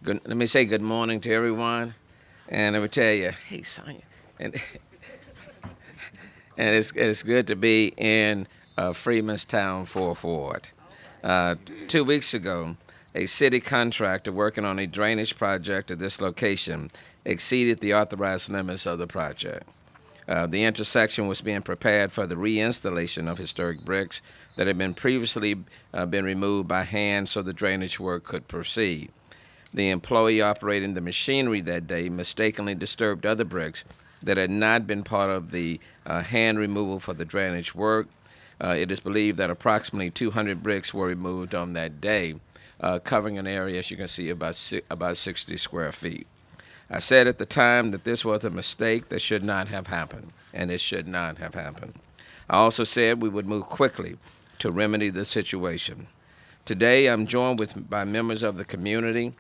Let me say good morning to everyone, and let me tell you, hey Sonya, and it's good to be in Freedmen's Town, Fourth Ward. 2 weeks ago, a city contractor working on a drainage project at this location exceeded the authorized limits of the project. The intersection was being prepared for the reinstallation of historic bricks that had been previously been removed by hand so the drainage work could proceed. The employee operating the machinery that day mistakenly disturbed other bricks that had not been part of the hand removal for the drainage work. It is believed that approximately 200 bricks were removed on that day, covering an area, as you can see, about 60 square feet. I said at the time that this was a mistake that should not have happened, and it should not have happened. I also said we would move quickly to remedy the situation. Today, I'm joined by members of the community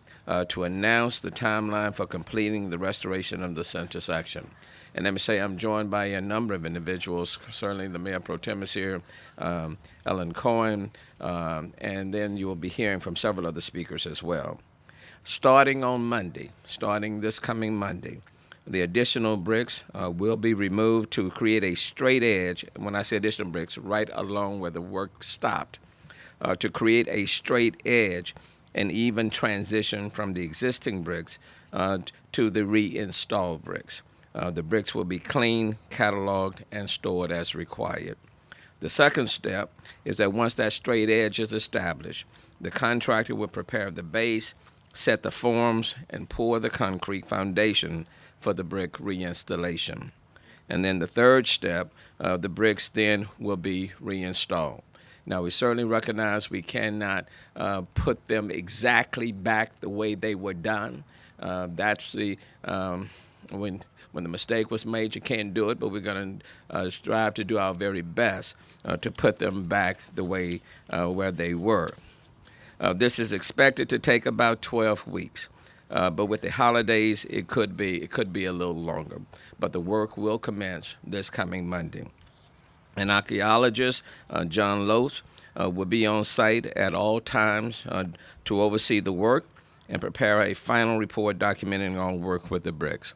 to announce the timeline for completing the restoration of the center section. And let me say, I'm joined by a number of individuals. Certainly, the Mayor Pro Tem is here, Ellen Cohen, and then you will be hearing from several other speakers as well. Starting this coming Monday, the additional bricks will be removed to create a straight edge. When I say additional bricks, right along where the work stopped, to create a straight edge and even transition from the existing bricks to the reinstalled bricks. The bricks will be cleaned, cataloged, and stored as required. The second step is that once that straight edge is established, the contractor will prepare the base, set the forms, and pour the concrete foundation for the brick reinstallation. And then the third step, the bricks then will be reinstalled. Now, we certainly recognize we cannot put them exactly back the way they were done. That's the when the mistake was made, you can't do it, but we're going to strive to do our very best to put them back the way where they were. This is expected to take about 12 weeks. But with the holidays, it could be a little longer. But the work will commence this coming Monday. An archaeologist, John Loth, will be on site at all times to oversee the work and prepare a final report documenting our work with the bricks.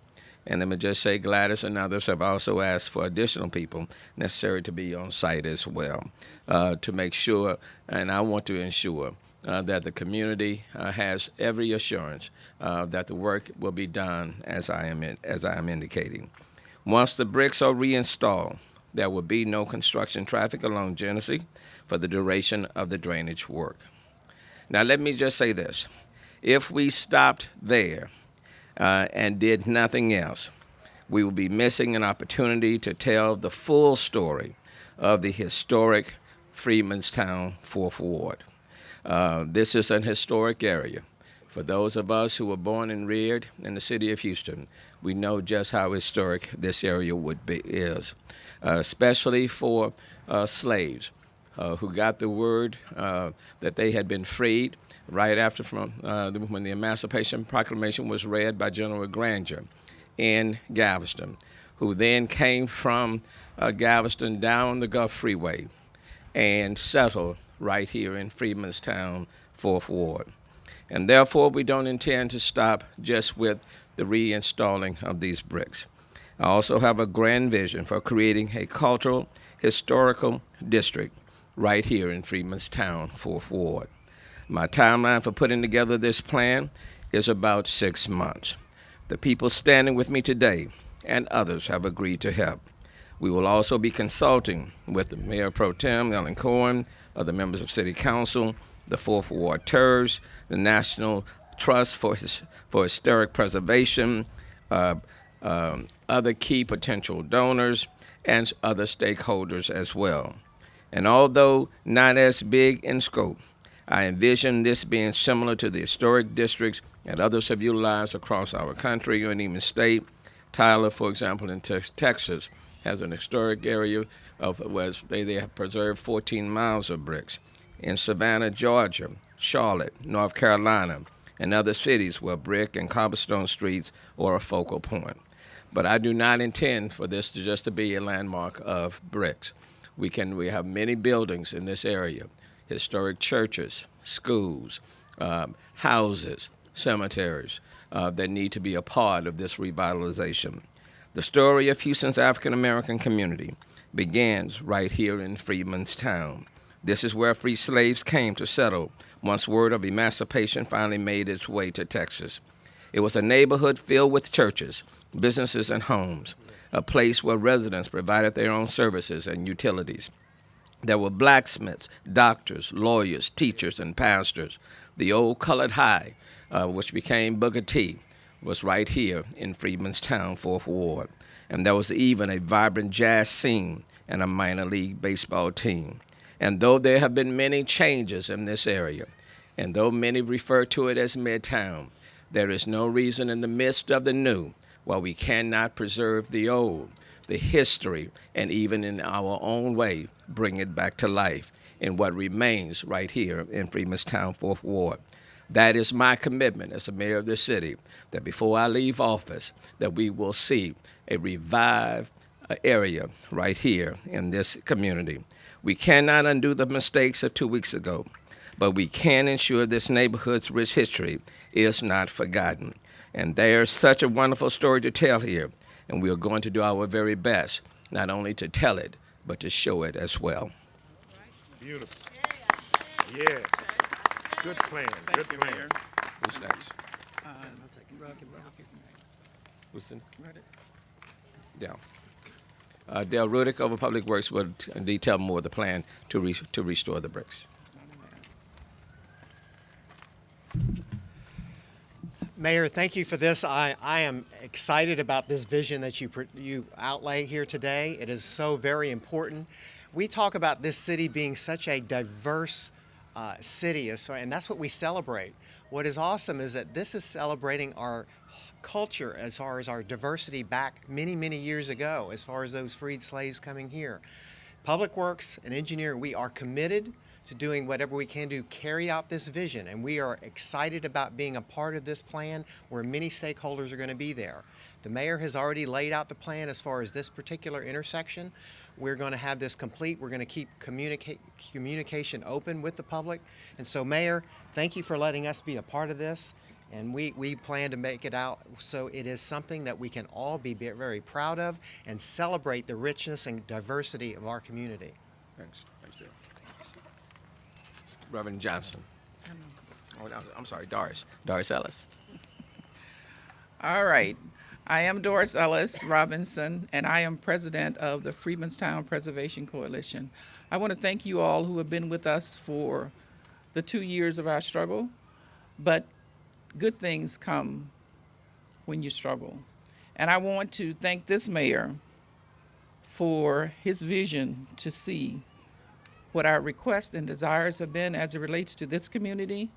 And let me just say, Gladys and others have also asked for additional people necessary to be on site as well to make sure, and I want to ensure, that the community has every assurance that the work will be done as I am indicating. Once the bricks are reinstalled, there will be no construction traffic along Genesee for the duration of the drainage work. Now, let me just say this. If we stopped there and did nothing else, we will be missing an opportunity to tell the full story of the historic Freedmen's Town, Fourth Ward. This is an historic area. For those of us who were born and reared in the city of Houston, we know just how historic this area is, especially for slaves who got the word that they had been freed right after when the Emancipation Proclamation was read by General Granger in Galveston, who then came from Galveston down the Gulf Freeway and settled right here in Freedmen's Town, Fourth Ward. And therefore, we don't intend to stop just with the reinstalling of these bricks. I also have a grand vision for creating a cultural, historical district right here in Freedmen's Town, Fourth Ward. My timeline for putting together this plan is about 6 months. The people standing with me today and others have agreed to help. We will also be consulting with the Mayor Pro Tem, Ellen Cohen, other members of City Council, the Fourth Ward TERS, the National Trust for Historic Preservation, other key potential donors, and other stakeholders as well. And although not as big in scope, I envision this being similar to the historic districts that others have utilized across our country and even state. Tyler, for example, in Texas, has an historic area of where they have preserved 14 miles of bricks. In Savannah, Georgia, Charlotte, North Carolina, and other cities where brick and cobblestone streets are a focal point. But I do not intend for this to just to be a landmark of bricks. We have many buildings in this area, historic churches, schools, houses, cemeteries that need to be a part of this revitalization. The story of Houston's African American community begins right here in Freedmen's Town. This is where free slaves came to settle once word of emancipation finally made its way to Texas. It was a neighborhood filled with churches, businesses, and homes, a place where residents provided their own services and utilities. There were blacksmiths, doctors, lawyers, teachers, and pastors. The old colored high, which became Booker T, was right here in Freedmen's Town, Fourth Ward. And there was even a vibrant jazz scene and a minor league baseball team. And though there have been many changes in this area, and though many refer to it as Midtown, there is no reason in the midst of the new why we cannot preserve the old, the history, and even in our own way, bring it back to life in what remains right here in Freedmen's Town, Fourth Ward. That is my commitment as the mayor of this city, that before I leave office, that we will see a revived area right here in this community. We cannot undo the mistakes of 2 weeks ago, but we can ensure this neighborhood's rich history is not forgotten. And there's such a wonderful story to tell here, and we are going to do our very best, not only to tell it, but to show it as well. Beautiful. Yes. Good plan. Good plan. Who's next? Who's in? Dale. Dale Rudick over Public Works will detail more of the plan to restore the bricks. Mayor, thank you for this. I am excited about this vision that you outlay here today. It is so very important. We talk about this city being such a diverse city, and that's what we celebrate. What is awesome is that this is celebrating our culture as far as our diversity back many, many years ago, as far as those freed slaves coming here. Public Works and Engineering, we are committed to doing whatever we can to carry out this vision, and we are excited about being a part of this plan where many stakeholders are going to be there. The mayor has already laid out the plan as far as this particular intersection. We're going to have this complete. We're going to keep communication open with the public. And so, Mayor, thank you for letting us be a part of this. And we plan to make it out so it is something that we can all be very proud of and celebrate the richness and diversity of our community. Thanks. Thanks, Dale. Reverend Johnson. Oh, no, I'm sorry, Doris. Doris Ellis. All right. I am Doris Ellis Robinson, and I am president of the Freedmen's Town Preservation Coalition. I want to thank you all who have been with us for the 2 years of our struggle, but good things come when you struggle. And I want to thank this mayor for his vision to see what our requests and desires have been as it relates to this community.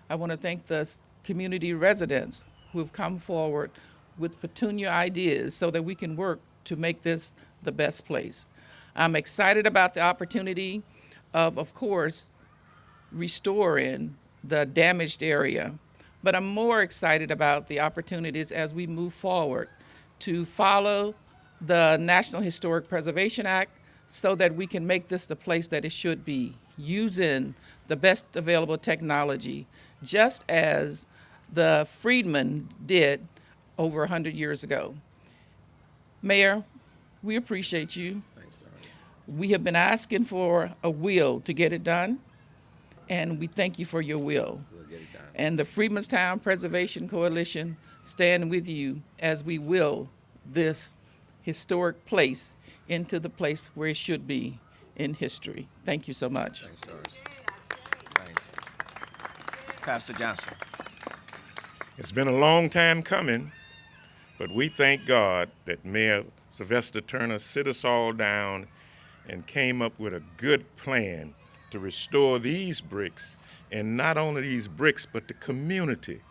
I want to thank the community residents who have come forward with petunia ideas so that we can work to make this the best place. I'm excited about the opportunity of course, restoring the damaged area, but I'm more excited about the opportunities as we move forward to follow the National Historic Preservation Act so that we can make this the place that it should be, using the best available technology, just as the Freedmen did over 100 years ago. Mayor, we appreciate you. Thanks, Doris. We have been asking for a will to get it done, and we thank you for your will. We'll get it done. And the Freedmen's Town Preservation Coalition stand with you as we will this historic place into the place where it should be in history. Thank you so much. Thanks, Doris. Thanks. Pastor Johnson. It's been a long time coming, but we thank God that Mayor Sylvester Turner sit us all down and came up with a good plan to restore these bricks, and not only these bricks, but the community.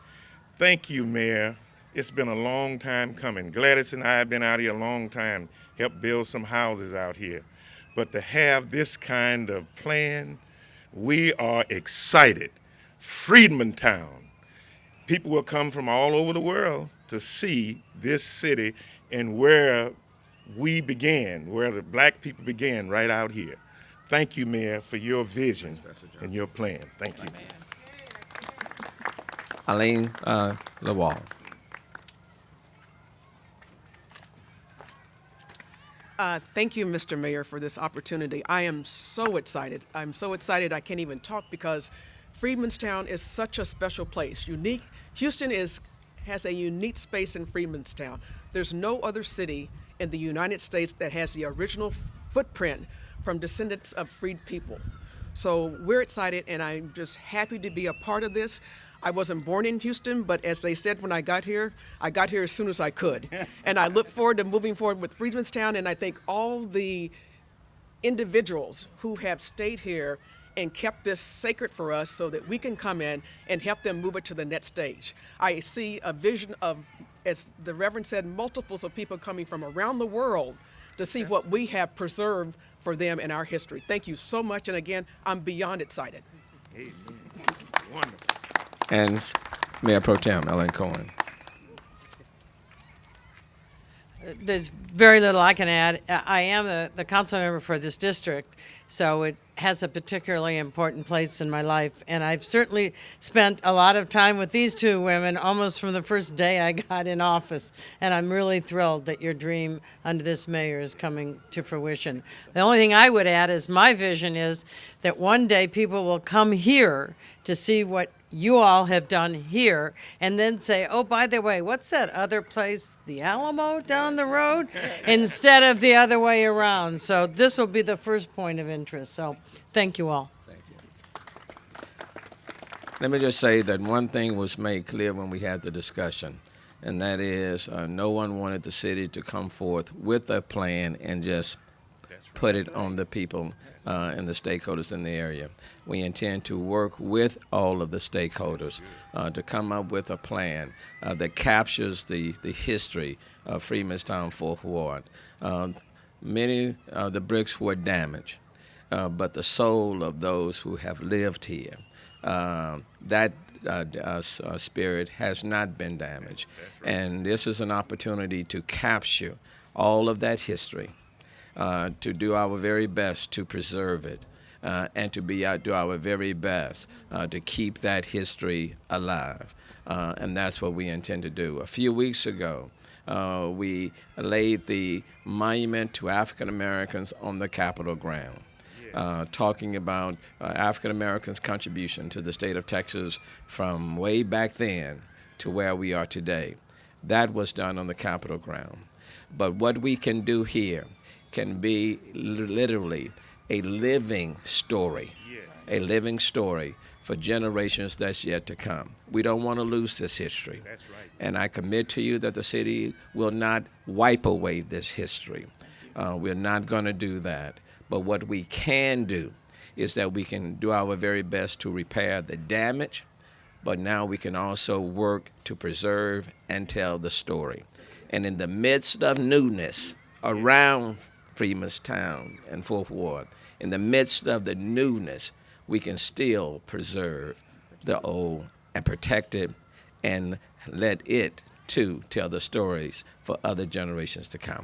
Thank you, Mayor. It's been a long time coming. Gladys and I have been out here a long time, helped build some houses out here. But to have this kind of plan, we are excited. Freedmen Town. People will come from all over the world to see this city and where we began, where the black people began, right out here. Thank you, Mayor, for your vision and your plan. Thank you. Eileen Lawal. Thank you, Mr. Mayor, for this opportunity. I am so excited. I'm so excited I can't even talk because Freedmanstown is such a special place. Unique. Houston has a unique space in Freedmanstown. There's no other city in the United States that has the original footprint from descendants of freed people. So we're excited, and I'm just happy to be a part of this. I wasn't born in Houston, but as they said when I got here as soon as I could. And I look forward to moving forward with Freedmanstown, and I thank all the individuals who have stayed here and kept this sacred for us so that we can come in and help them move it to the next stage. I see a vision of, as the Reverend said, multiples of people coming from around the world to see what we have preserved for them in our history. Thank you so much, and again, I'm beyond excited. Amen. Wonderful. And Mayor Pro Tem Ellen Cohen. There's very little I can add. I am the council member for this district, so it has a particularly important place in my life. And I've certainly spent a lot of time with these two women almost from the first day I got in office. And I'm really thrilled that your dream under this mayor is coming to fruition. The only thing I would add is my vision is that one day people will come here to see what you all have done here, and then say, oh, by the way, what's that other place, the Alamo down the road, instead of the other way around. So this will be the first point of interest. So thank you all. Thank you. Let me just say that one thing was made clear when we had the discussion, and that is no one wanted the city to come forth with a plan and just put it on the people and the stakeholders in the area. We intend to work with all of the stakeholders to come up with a plan that captures the history of Freedmanstown Fourth Ward. Many of the bricks were damaged, but the soul of those who have lived here, that spirit has not been damaged. And this is an opportunity to capture all of that history, to do our very best to preserve it, and to do our very best to keep that history alive. And that's what we intend to do. A few weeks ago, we laid the monument to African Americans on the Capitol ground, talking about African Americans' contribution to the state of Texas from way back then to where we are today. That was done on the Capitol ground. But what we can do here can be literally a living story, a living story for generations that's yet to come. We don't want to lose this history. That's right. And I commit to you that the city will not wipe away this history. We're not going to do that. But what we can do is that we can do our very best to repair the damage, but now we can also work to preserve and tell the story. And in the midst of newness around Freedmanstown and Fourth Ward, in the midst of the newness, we can still preserve the old and protect it and let it, too, tell the stories for other generations to come.